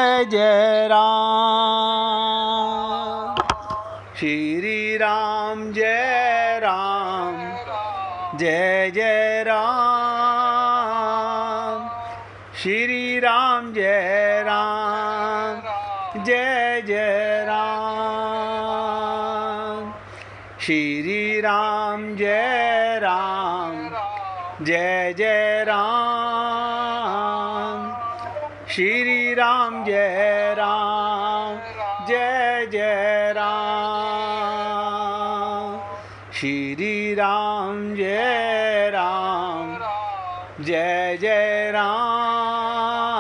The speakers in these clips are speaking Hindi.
जय जय राम, श्री राम जय राम, जय जय राम, श्री राम जय राम, जय जय राम, श्री राम जय राम, जय जय राम, श्री राम जय राम, जय जय राम, श्री राम जय राम, जय जय राम,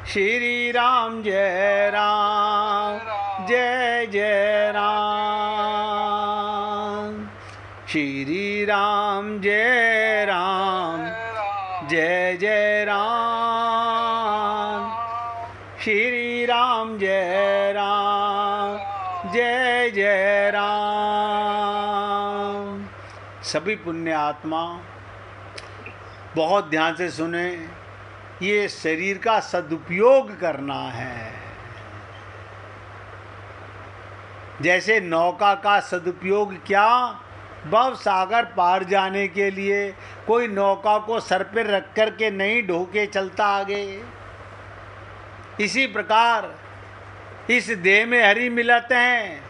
श्री राम जय राम, जय जय राम, श्री राम जय राम, जय जय राम, श्री राम जय राम, जय जय राम। सभी पुण्य आत्मा बहुत ध्यान से सुने, ये शरीर का सदुपयोग करना है। जैसे नौका का सदुपयोग क्या, भव सागर पार जाने के लिए कोई नौका को सर पर रख कर के नहीं ढो के चलता आगे, इसी प्रकार इस देह में हरि मिलते हैं।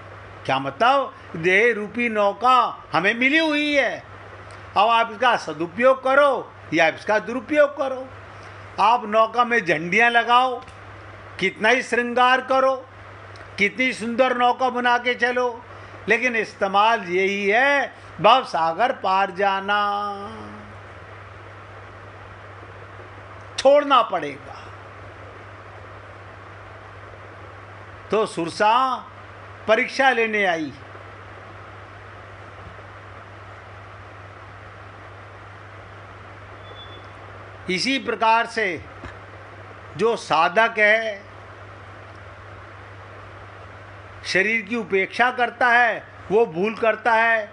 क्या मतलब, देह रूपी नौका हमें मिली हुई है। अब आप इसका सदुपयोग करो या इसका दुरुपयोग करो। आप नौका में झंडियाँ लगाओ, कितना ही श्रृंगार करो, कितनी सुंदर नौका बना के चलो, लेकिन इस्तेमाल यही है, भव सागर पार जाना। छोड़ना पड़ेगा। तो सुरसा परीक्षा लेने आई। इसी प्रकार से जो साधक है, शरीर की उपेक्षा करता है, वो भूल करता है।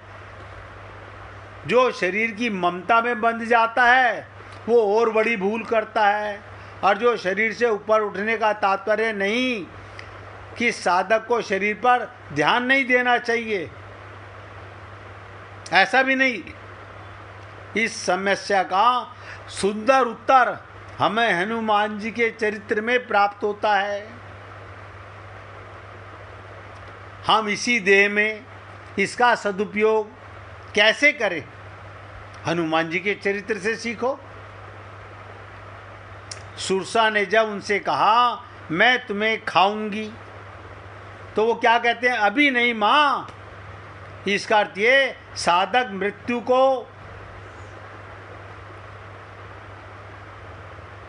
जो शरीर की ममता में बंध जाता है, वो और बड़ी भूल करता है। और जो शरीर से ऊपर उठने का तात्पर्य नहीं कि साधक को शरीर पर ध्यान नहीं देना चाहिए, ऐसा भी नहीं। इस समस्या का सुंदर उत्तर हमें हनुमान जी के चरित्र में प्राप्त होता है। हम इसी देह में इसका सदुपयोग कैसे करें, हनुमान जी के चरित्र से सीखो। सुरसा ने जब उनसे कहा मैं तुम्हें खाऊंगी, तो वो क्या कहते हैं, अभी नहीं माँ। इसका अर्थ ये, साधक मृत्यु को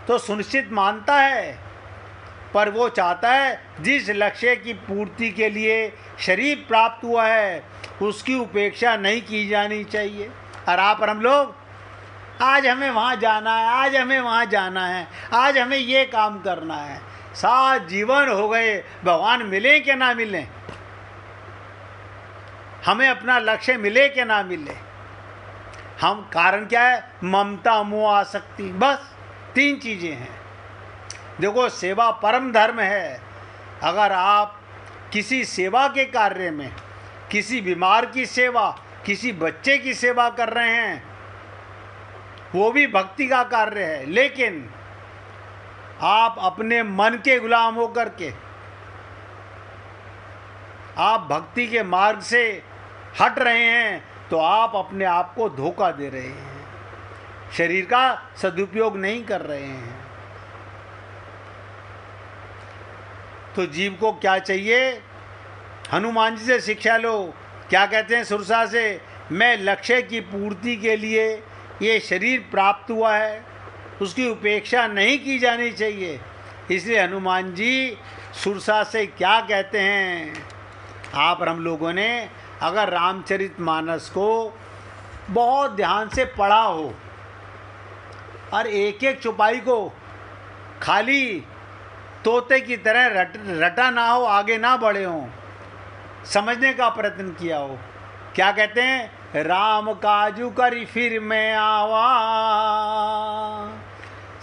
तो सुनिश्चित मानता है, पर वो चाहता है जिस लक्ष्य की पूर्ति के लिए शरीर प्राप्त हुआ है, उसकी उपेक्षा नहीं की जानी चाहिए। और आप और हम लोग, आज हमें वहाँ जाना है, आज हमें वहाँ जाना है, आज हमें ये काम करना है। सात जीवन हो गए, भगवान मिले कि ना मिले, हमें अपना लक्ष्य मिले कि ना मिले। हम कारण क्या है, ममता मोह आसक्ति, बस 3 चीज़ें हैं। देखो, सेवा परम धर्म है। अगर आप किसी सेवा के कार्य में, किसी बीमार की सेवा, किसी बच्चे की सेवा कर रहे हैं, वो भी भक्ति का कार्य है। लेकिन आप अपने मन के गुलाम होकर के आप भक्ति के मार्ग से हट रहे हैं, तो आप अपने आप को धोखा दे रहे हैं, शरीर का सदुपयोग नहीं कर रहे हैं। तो जीव को क्या चाहिए, हनुमान जी से शिक्षा लो। क्या कहते हैं सुरसा से, मैं लक्ष्य की पूर्ति के लिए ये शरीर प्राप्त हुआ है, उसकी उपेक्षा नहीं की जानी चाहिए। इसलिए हनुमान जी सुरसा से क्या कहते हैं। आप और हम लोगों ने अगर रामचरितमानस को बहुत ध्यान से पढ़ा हो और एक एक चौपाई को खाली तोते की तरह रटा ना हो, आगे ना बढ़े हों, समझने का प्रयत्न किया हो। क्या कहते हैं, राम काजू करी फिर मैं आवा,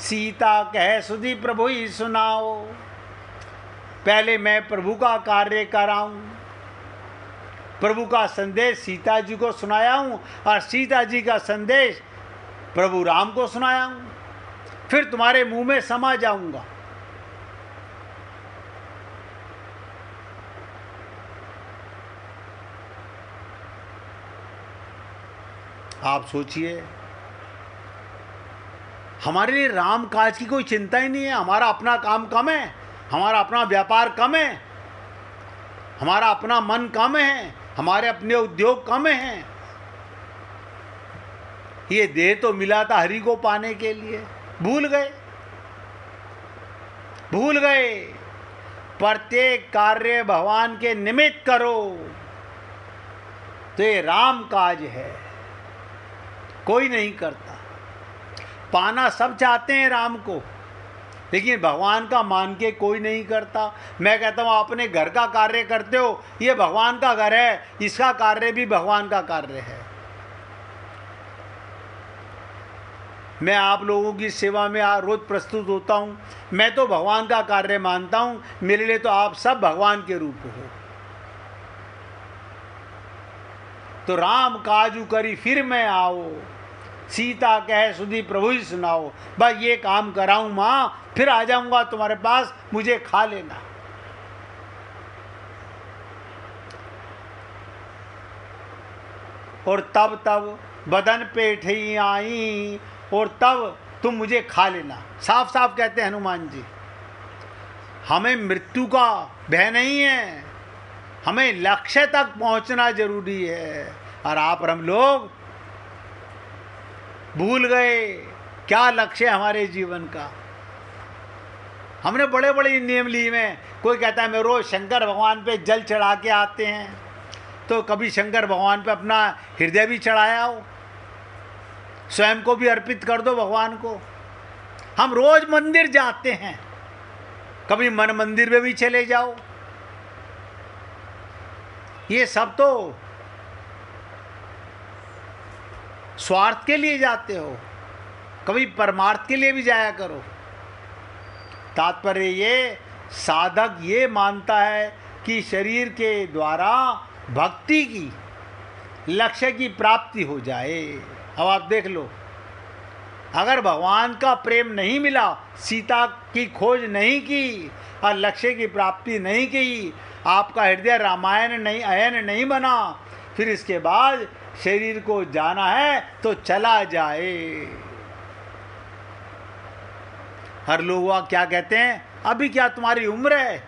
सीता कह सुधी प्रभु ही सुनाओ। पहले मैं प्रभु का कार्य कराऊं, प्रभु का संदेश सीता जी को सुनाया हूं और सीता जी का संदेश प्रभु राम को सुनाया हूं, फिर तुम्हारे मुंह में समा जाऊंगा। आप सोचिए, हमारे लिए राम काज की कोई चिंता ही नहीं है। हमारा अपना काम कम है, हमारा अपना व्यापार कम है, हमारा अपना मन कम है, हमारे अपने उद्योग कम हैं। ये देह तो मिला था हरि को पाने के लिए, भूल गए। प्रत्येक कार्य भगवान के निमित्त करो, तो ये राम काज है, कोई नहीं करता। पाना सब चाहते हैं राम को, लेकिन भगवान का मान के कोई नहीं करता। मैं कहता हूँ अपने घर का कार्य करते हो, ये भगवान का घर है, इसका कार्य भी भगवान का कार्य है। मैं आप लोगों की सेवा में रोज प्रस्तुत होता हूँ, मैं तो भगवान का कार्य मानता हूँ। मेरे लिए तो आप सब भगवान के रूप हो। तो राम काजू करी फिर मैं आओ, सीता कहे सुधी प्रभु ही सुनाओ। बस ये काम कराऊं माँ, फिर आ जाऊंगा तुम्हारे पास, मुझे खा लेना। और तब बदन पे ठई आई, और तब तुम मुझे खा लेना। साफ साफ कहते हैं हनुमान जी, हमें मृत्यु का भय नहीं है, हमें लक्ष्य तक पहुंचना जरूरी है। और आप और हम लोग भूल गए क्या लक्ष्य है हमारे जीवन का। हमने बड़े बड़े नियम लिए हैं। कोई कहता है मैं रोज शंकर भगवान पे जल चढ़ा के आते हैं, तो कभी शंकर भगवान पे अपना हृदय भी चढ़ाया हो, स्वयं को भी अर्पित कर दो भगवान को। हम रोज मंदिर जाते हैं, कभी मन मंदिर में भी चले जाओ। ये सब तो स्वार्थ के लिए जाते हो, कभी परमार्थ के लिए भी जाया करो। तात्पर्य ये, साधक ये मानता है कि शरीर के द्वारा भक्ति की लक्ष्य की प्राप्ति हो जाए। अब आप देख लो, अगर भगवान का प्रेम नहीं मिला, सीता की खोज नहीं की और लक्ष्य की प्राप्ति नहीं की, आपका हृदय रामायण नहीं अयन नहीं बना, फिर इसके बाद शरीर को जाना है तो चला जाए। हर लोग वह क्या कहते हैं, अभी क्या तुम्हारी उम्र है,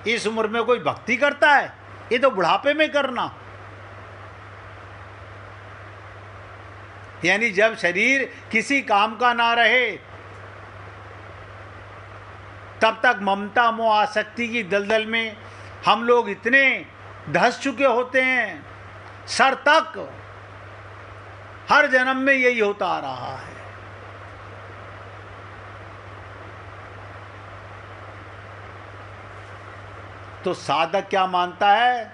इस उम्र में कोई भक्ति करता है, ये तो बुढ़ापे में करना। यानी जब शरीर किसी काम का ना रहे, तब तक ममता मोह आसक्ति की दलदल में हम लोग इतने धंस चुके होते हैं, सर तक। हर जन्म में यही होता आ रहा है। तो साधक क्या मानता है,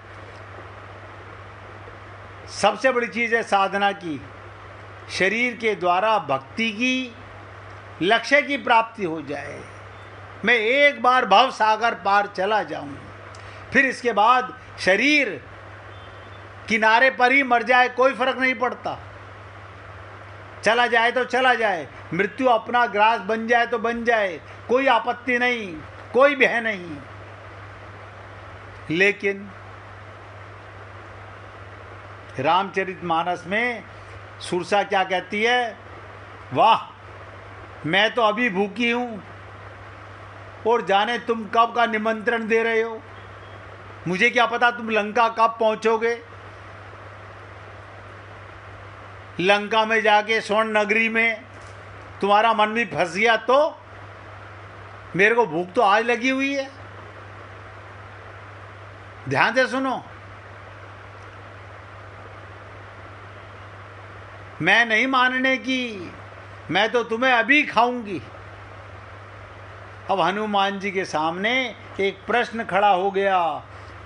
सबसे बड़ी चीज है साधना की, शरीर के द्वारा भक्ति की लक्ष्य की प्राप्ति हो जाए। मैं एक बार भव सागर पार चला जाऊं, फिर इसके बाद शरीर किनारे पर ही मर जाए, कोई फर्क नहीं पड़ता। चला जाए तो चला जाए, मृत्यु अपना ग्रास बन जाए तो बन जाए, कोई आपत्ति नहीं, कोई भय नहीं। लेकिन रामचरितमानस में सुरसा क्या कहती है, वाह मैं तो अभी भूखी हूं और जाने तुम कब का निमंत्रण दे रहे हो, मुझे क्या पता तुम लंका कब पहुंचोगे। लंका में जाके स्वर्ण नगरी में तुम्हारा मन भी फंस गया तो मेरे को भूख तो आज लगी हुई है। ध्यान से सुनो, मैं नहीं मानने की, मैं तो तुम्हें अभी खाऊंगी। अब हनुमान जी के सामने एक प्रश्न खड़ा हो गया।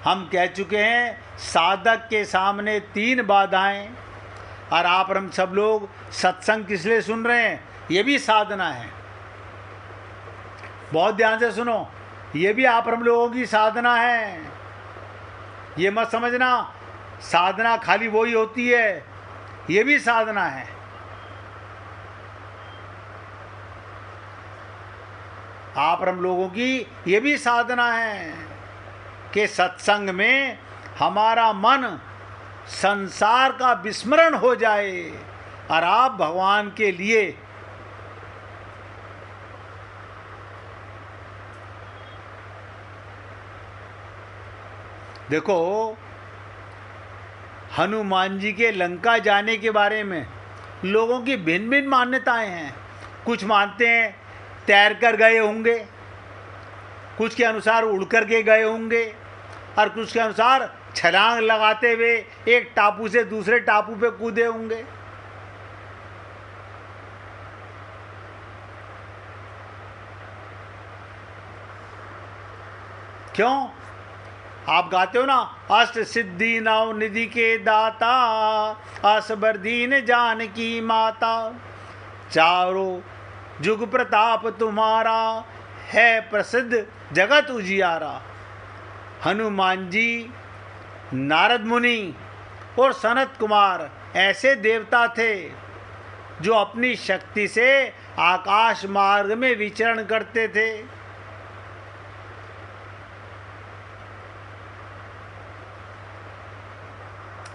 हम कह चुके हैं साधक के सामने 3 बाधाएं, और आप और हम सब लोग सत्संग किस लिए सुन रहे हैं, ये भी साधना है। बहुत ध्यान से सुनो, ये भी आप हम लोगों की साधना है। ये मत समझना साधना खाली वही होती है, ये भी साधना है। आप हम लोगों की ये भी साधना है कि सत्संग में हमारा मन संसार का विस्मरण हो जाए और आप भगवान के लिए देखो, हनुमान जी के लंका जाने के बारे में लोगों की भिन्न भिन्न मान्यताएं हैं। कुछ मानते हैं तैर कर गए होंगे, कुछ के अनुसार उड़ कर के गए होंगे, और कुछ के अनुसार छलांग लगाते हुए एक टापू से दूसरे टापू पे कूदे होंगे। क्यों? आप गाते हो ना, अष्ट सिद्धि नव निधि के दाता, असबर दीन जानकी माता, चारों जुग प्रताप तुम्हारा, है प्रसिद्ध जगत उजियारा। हनुमान जी, नारद मुनि और सनत कुमार ऐसे देवता थे जो अपनी शक्ति से आकाश मार्ग में विचरण करते थे।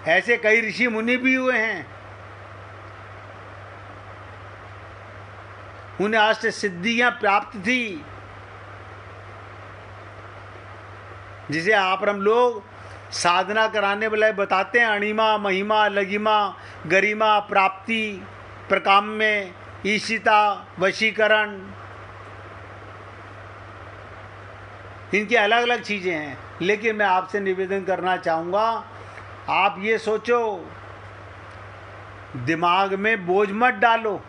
ऐसे कई ऋषि मुनि भी हुए हैं, उन्हें अष्ट सिद्धियां प्राप्त थी, जिसे आप हम लोग साधना कराने वाले बताते हैं अणिमा, महिमा, लघिमा, गरिमा, प्राप्ति, प्रकाम्य, ईशिता, वशीकरण। इनकी अलग अलग चीज़ें हैं, लेकिन मैं आपसे निवेदन करना चाहूँगा, आप ये सोचो, दिमाग में बोझ मत डालो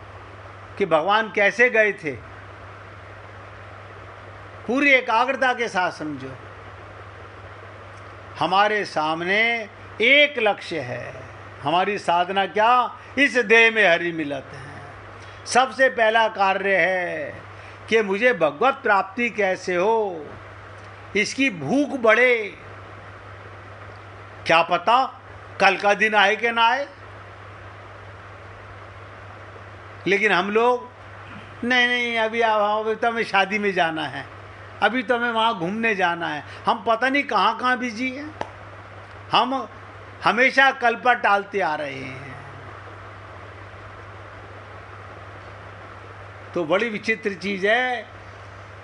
कि भगवान कैसे गए थे। पूरी एकाग्रता के साथ समझो, हमारे सामने एक लक्ष्य है। हमारी साधना क्या? इस देह में हरि मिलत है। सबसे पहला कार्य है कि मुझे भगवत प्राप्ति कैसे हो, इसकी भूख बढ़े। क्या पता कल का दिन आए कि ना आए, लेकिन हम लोग नहीं अभी तो हमें शादी में जाना है, अभी तो हमें वहाँ घूमने जाना है, हम पता नहीं कहाँ कहाँ बिजी हैं। हम हमेशा कल पर टालते आ रहे हैं। तो बड़ी विचित्र चीज़ है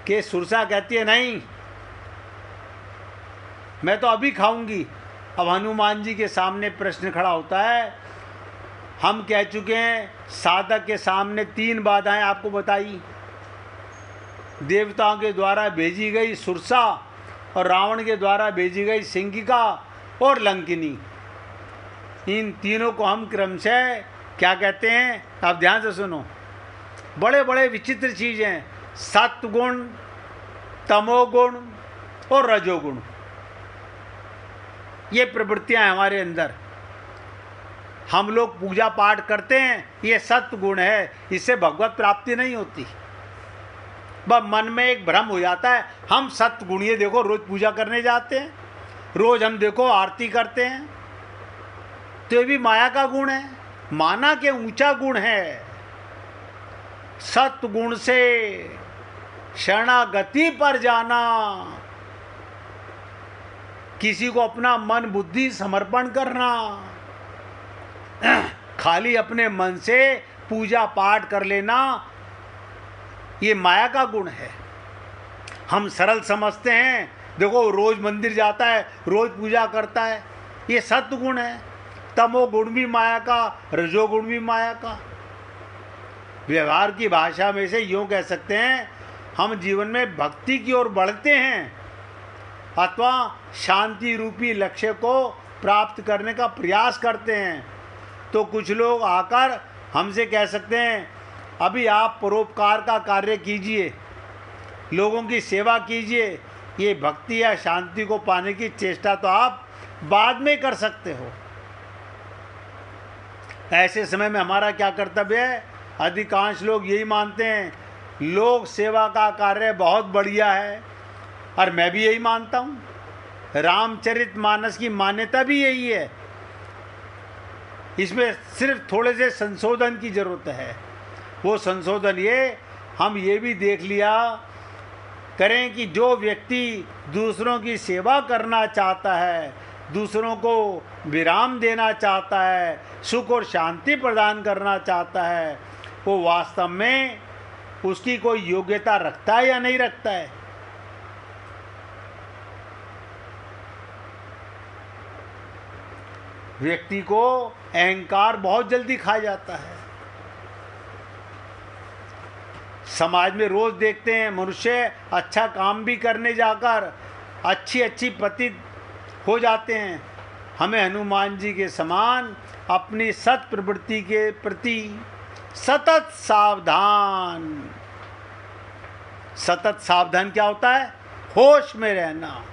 कि सुरसा कहती है नहीं, मैं तो अभी खाऊंगी। अब हनुमान जी के सामने प्रश्न खड़ा होता है। हम कह चुके हैं साधक के सामने 3 बाधाएं आपको बताई, देवताओं के द्वारा भेजी गई सुरसा, और रावण के द्वारा भेजी गई सिंगिका और लंकिनी। इन तीनों को हम क्रमशः क्या कहते हैं? आप ध्यान से सुनो, बड़े बड़े विचित्र चीज़ें, सत्वगुण, तमोगुण और रजोगुण, ये प्रवृत्तियां हमारे अंदर। हम लोग पूजा पाठ करते हैं, ये सत्व गुण है, इससे भगवत प्राप्ति नहीं होती। बस मन में एक भ्रम हो जाता है, हम सत्व गुण, ये देखो रोज पूजा करने जाते हैं, रोज हम देखो आरती करते हैं, तो ये भी माया का गुण है, माना के ऊंचा गुण है। सत्व गुण से शरणागति पर जाना, किसी को अपना मन बुद्धि समर्पण करना, खाली अपने मन से पूजा पाठ कर लेना, ये माया का गुण है। हम सरल समझते हैं, देखो रोज मंदिर जाता है, रोज पूजा करता है, ये सत्व गुण है। तमोगुण भी माया का, रजोगुण भी माया का। व्यवहार की भाषा में से यूँ कह सकते हैं, हम जीवन में भक्ति की ओर बढ़ते हैं अथवा शांति रूपी लक्ष्य को प्राप्त करने का प्रयास करते हैं, तो कुछ लोग आकर हमसे कह सकते हैं, अभी आप परोपकार का कार्य कीजिए, लोगों की सेवा कीजिए, ये भक्ति या शांति को पाने की चेष्टा तो आप बाद में कर सकते हो। ऐसे समय में हमारा क्या कर्तव्य है? अधिकांश लोग यही मानते हैं लोक सेवा का कार्य बहुत बढ़िया है और मैं भी यही मानता हूँ। रामचरितमानस की मान्यता भी यही है। इसमें सिर्फ थोड़े से संशोधन की ज़रूरत है। वो संशोधन हम ये भी देख लिया करें कि जो व्यक्ति दूसरों की सेवा करना चाहता है, दूसरों को विराम देना चाहता है, सुख और शांति प्रदान करना चाहता है, वो वास्तव में उसकी कोई योग्यता रखता है या नहीं रखता है। व्यक्ति को अहंकार बहुत जल्दी खा जाता है। समाज में रोज देखते हैं मनुष्य अच्छा काम भी करने जाकर अच्छी पतित हो जाते हैं। हमें हनुमान जी के समान अपनी सत प्रवृत्ति के प्रति सतत सावधान क्या होता है? होश में रहना,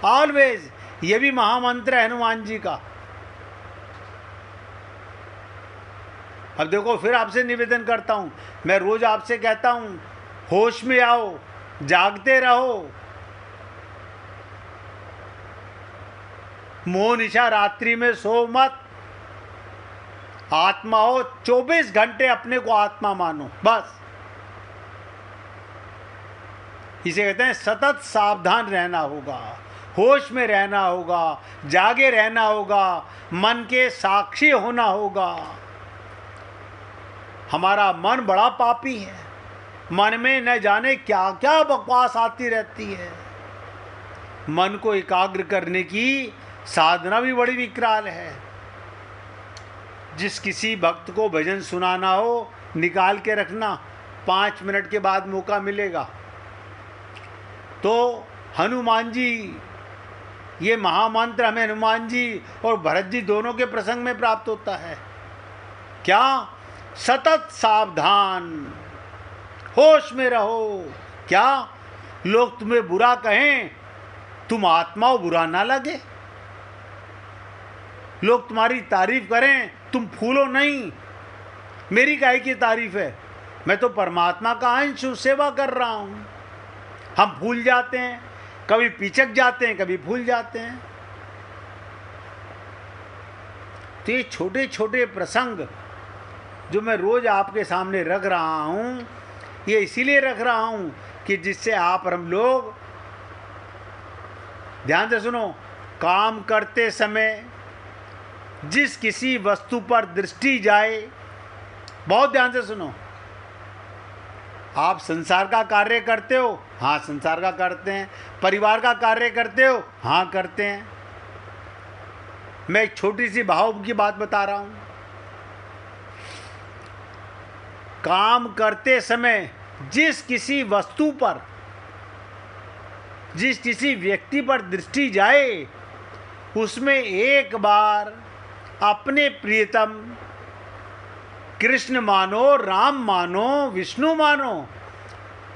ऑलवेज। ये भी महामंत्र है हनुमान जी का। अब देखो, फिर आपसे निवेदन करता हूं, मैं रोज आपसे कहता हूं, होश में आओ, जागते रहो। मोह निशा रात्रि में सो मत। आत्मा हो, 24 घंटे अपने को आत्मा मानो, बस। इसे कहते हैं सतत सावधान रहना होगा, होश में रहना होगा, जागे रहना होगा, मन के साक्षी होना होगा। हमारा मन बड़ा पापी है। मन में न जाने क्या क्या बकवास आती रहती है। मन को एकाग्र करने की साधना भी बड़ी विकराल है। जिस किसी भक्त को भजन सुनाना हो, निकाल के रखना, 5 मिनट के बाद मौका मिलेगा। तो हनुमान जी, ये महामंत्र हमें हनुमान जी और भरत जी दोनों के प्रसंग में प्राप्त होता है। क्या? सतत सावधान, होश में रहो। क्या? लोग तुम्हें बुरा कहें, तुम आत्मा हो, बुरा ना लगे। लोग तुम्हारी तारीफ करें, तुम फूलो नहीं। मेरी काहे की तारीफ है? मैं तो परमात्मा का अंश हूं, सेवा कर रहा हूं। हम भूल जाते हैं, कभी पिचक जाते हैं, कभी भूल जाते हैं। तो ये छोटे छोटे प्रसंग जो मैं रोज आपके सामने रख रहा हूं, ये इसीलिए रख रहा हूं कि जिससे आप और हम लोग, ध्यान से सुनो, काम करते समय जिस किसी वस्तु पर दृष्टि जाए, बहुत ध्यान से सुनो। आप संसार का कार्य करते हो, हाँ संसार का करते हैं। परिवार का कार्य करते हो, हाँ करते हैं। मैं एक छोटी सी भाव की बात बता रहा हूं। काम करते समय जिस किसी वस्तु पर, जिस किसी व्यक्ति पर दृष्टि जाए, उसमें एक बार अपने प्रियतम कृष्ण मानो, राम मानो, विष्णु मानो,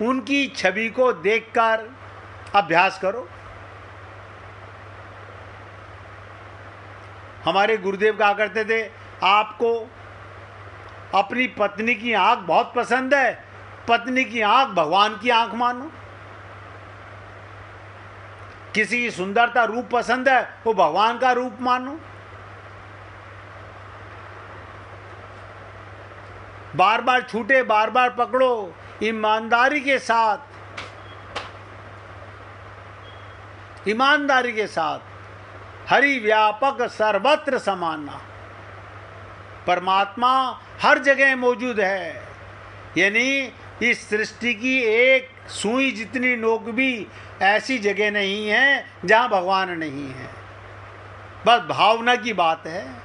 उनकी छवि को देखकर अभ्यास करो। हमारे गुरुदेव कहा करते थे, आपको अपनी पत्नी की आंख बहुत पसंद है, पत्नी की आंख भगवान की आंख मानो। किसी की सुंदरता, रूप पसंद है, वो भगवान का रूप मानो। बार बार छूटे, बार बार पकड़ो, ईमानदारी के साथ, ईमानदारी के साथ। हरि व्यापक सर्वत्र समाना। परमात्मा हर जगह मौजूद है। यानी इस सृष्टि की एक सुई जितनी नोक भी ऐसी जगह नहीं है जहां भगवान नहीं है। बस भावना की बात है।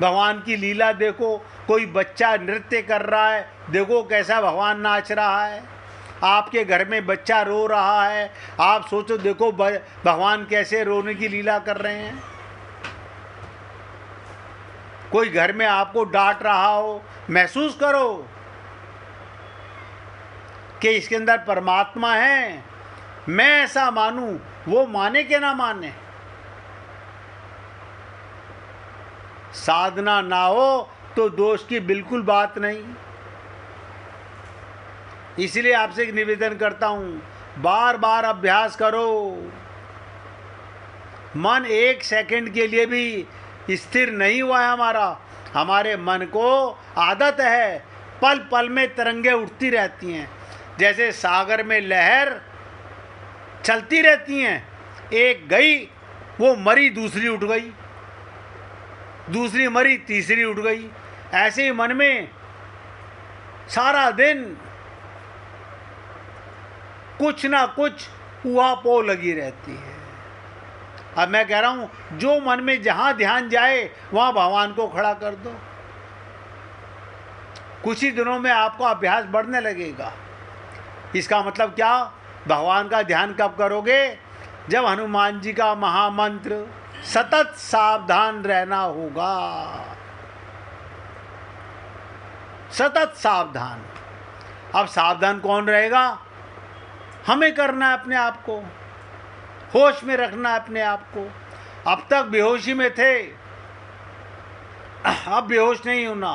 भगवान की लीला देखो, कोई बच्चा नृत्य कर रहा है, देखो कैसा भगवान नाच रहा है। आपके घर में बच्चा रो रहा है, आप सोचो देखो भगवान कैसे रोने की लीला कर रहे हैं। कोई घर में आपको डांट रहा हो, महसूस करो कि इसके अंदर परमात्मा है। मैं ऐसा मानूं, वो माने कि ना माने। साधना ना हो तो दोष की बिल्कुल बात नहीं। इसलिए आपसे एक निवेदन करता हूँ, बार बार अभ्यास करो। मन एक सेकंड के लिए भी स्थिर नहीं हुआ है हमारे मन को आदत है पल पल में तरंगे उठती रहती हैं, जैसे सागर में लहर चलती रहती हैं। एक गई, वो मरी, दूसरी उठ गई, दूसरी मरी, तीसरी उठ गई। ऐसे ही मन में सारा दिन कुछ ना कुछ उहापोह लगी रहती है। अब मैं कह रहा हूं, जो मन में जहां ध्यान जाए वहां भगवान को खड़ा कर दो। कुछ ही दिनों में आपको अभ्यास बढ़ने लगेगा। इसका मतलब क्या? भगवान का ध्यान कब करोगे? जब हनुमान जी का महामंत्र सतत सावधान रहना होगा। सतत सावधान। अब सावधान कौन रहेगा? हमें करना है अपने आप को, होश में रखना है अपने आप को। अब तक बेहोशी में थे, अब बेहोश नहीं होना।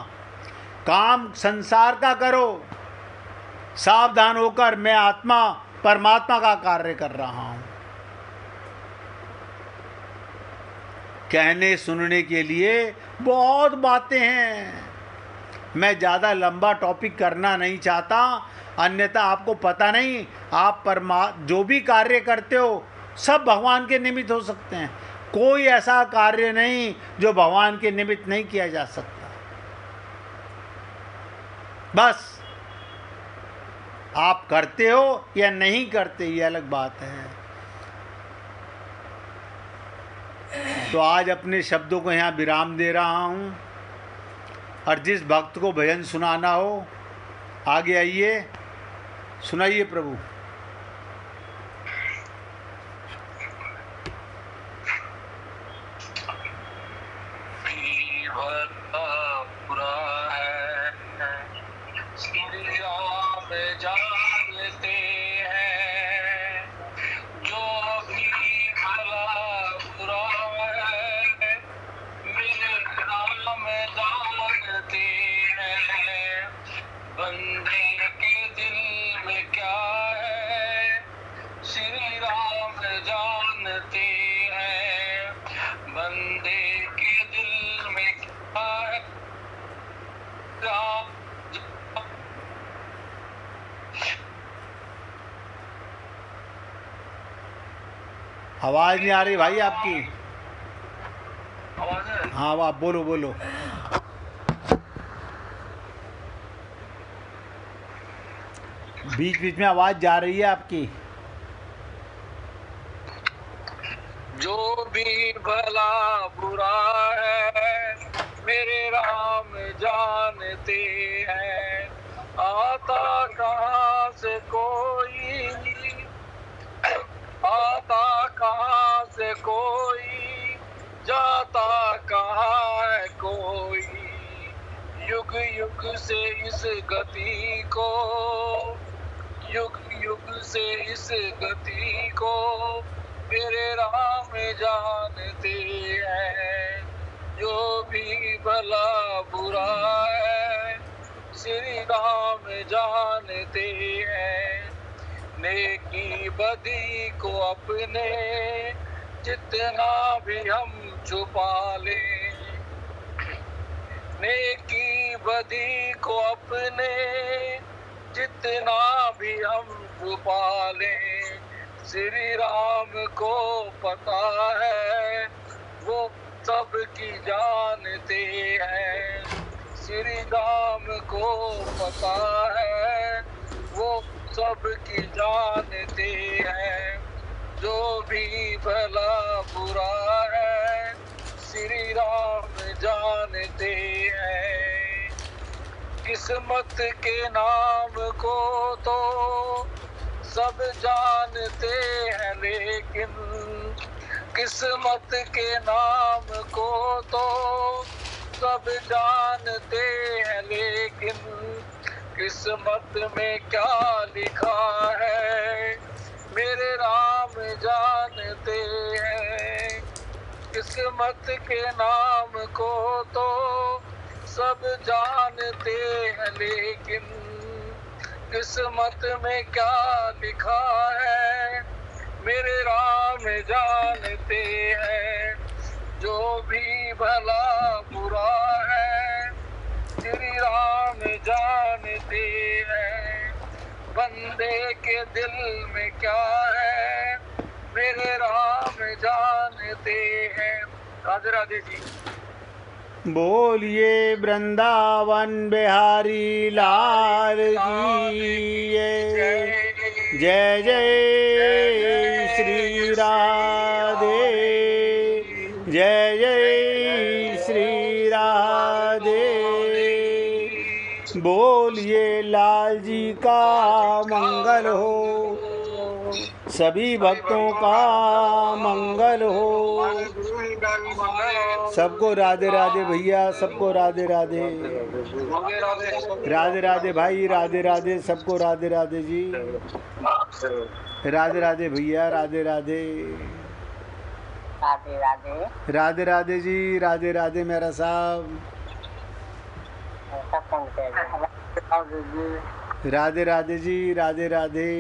काम संसार का करो, सावधान होकर मैं आत्मा परमात्मा का कार्य कर रहा हूं। कहने सुनने के लिए बहुत बातें हैं। मैं ज़्यादा लंबा टॉपिक करना नहीं चाहता, अन्यथा आपको पता नहीं, आप जो भी कार्य करते हो सब भगवान के निमित्त हो सकते हैं। कोई ऐसा कार्य नहीं जो भगवान के निमित्त नहीं किया जा सकता। बस आप करते हो या नहीं करते, ये अलग बात है। तो आज अपने शब्दों को यहाँ विराम दे रहा हूँ, और जिस भक्त को भजन सुनाना हो आगे आइए, सुनाइए प्रभु। आवाज नहीं आ रही भाई आपकी। आवाज है? हाँ, आप बोलो बोलो। बीच बीच में आवाज जा रही है आपकी। जो भी भला बुरा है मेरे राम जानते हैं। आता कहाँ से कोई, आता कहाँ से कोई, जाता कहाँ है कोई। युग युग से इस गति को, युग युग से इस गति को मेरे राम जानते हैं। जो भी भला बुरा है श्री राम जानते हैं। नेकी बदी को अपने जितना भी हम छुपा लें, नेकी बदी को अपने जितना भी हम छुपा लें, श्री राम को पता है वो सबकी जानते हैं। श्री राम को पता है वो सबकी जानते हैं। जो भी भला बुरा है श्री राम जानते हैं। किस्मत के नाम को तो सब जानते हैं, लेकिन किस्मत के नाम को तो सब जानते हैं, लेकिन किस्मत में क्या लिखा है मेरे राम जानते हैं। किस्मत के नाम को तो सब जानते हैं, लेकिन किस्मत में क्या लिखा है मेरे राम जानते हैं। जो भी भला बुरा है श्री राम जानते हैं। बंदे के दिल में क्या है मेरे राम जानते हैं। राधे राधे जी। बोलिए वृंदावन बिहारी लाल की जय जय श्री राधे, जय जय श्री राधे। बोलिए लाल जी का मंगल हो, सभी भक्तों का मंगल हो। सबको राधे राधे भैया, सबको राधे राधे, राधे राधे भाई, राधे राधे, सबको राधे राधे जी, राधे राधे भैया, राधे राधे, राधे राधे, राधे राधे जी, राधे राधे मेरा साहब, राधे राधे जी, राधे राधे।